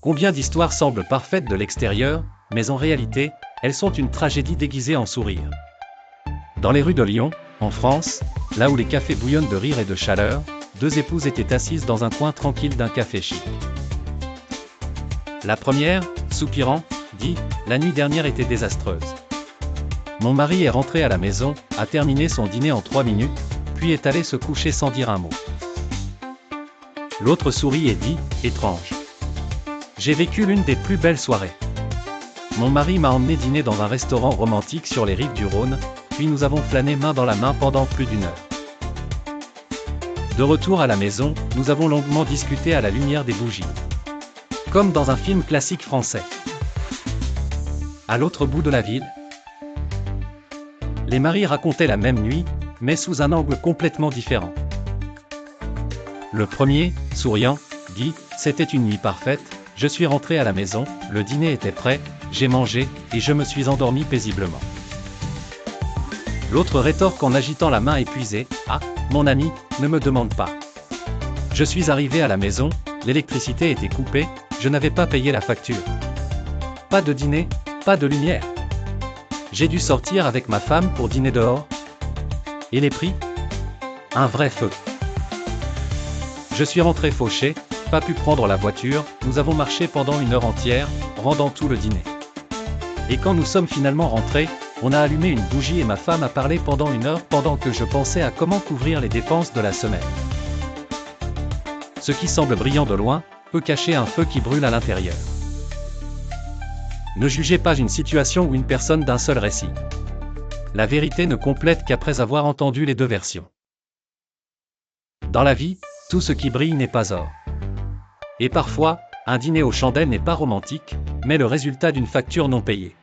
Combien d'histoires semblent parfaites de l'extérieur, mais en réalité, elles sont une tragédie déguisée en sourire. Dans les rues de Lyon, en France, là où les cafés bouillonnent de rire et de chaleur, deux épouses étaient assises dans un coin tranquille d'un café chic. La première, soupirant, dit « La nuit dernière était désastreuse. Mon mari est rentré à la maison, a terminé son dîner en 3 minutes, puis est allé se coucher sans dire un mot. » L'autre sourit et dit « Étrange. J'ai vécu l'une des plus belles soirées. Mon mari m'a emmené dîner dans un restaurant romantique sur les rives du Rhône, puis nous avons flâné main dans la main pendant plus d'1 heure. De retour à la maison, nous avons longuement discuté à la lumière des bougies. Comme dans un film classique français. » À l'autre bout de la ville, les maris racontaient la même nuit, mais sous un angle complètement différent. Le premier, souriant, dit « C'était une nuit parfaite, je suis rentré à la maison, le dîner était prêt, j'ai mangé, et je me suis endormi paisiblement. » L'autre rétorque en agitant la main épuisée « Ah, mon ami, ne me demande pas. Je suis arrivé à la maison, l'électricité était coupée, je n'avais pas payé la facture. Pas de dîner, pas de lumière. J'ai dû sortir avec ma femme pour dîner dehors. Et les prix? Un vrai feu. Je suis rentré fauché, pas pu prendre la voiture, nous avons marché pendant 1 heure entière, rendant tout le dîner. Et quand nous sommes finalement rentrés, on a allumé une bougie et ma femme a parlé pendant 1 heure pendant que je pensais à comment couvrir les dépenses de la semaine. Ce qui semble brillant de loin, peut cacher un feu qui brûle à l'intérieur. Ne jugez pas une situation ou une personne d'un seul récit. La vérité ne complète qu'après avoir entendu les 2 versions. Dans la vie, tout ce qui brille n'est pas or. Et parfois, un dîner aux chandelles n'est pas romantique, mais le résultat d'une facture non payée.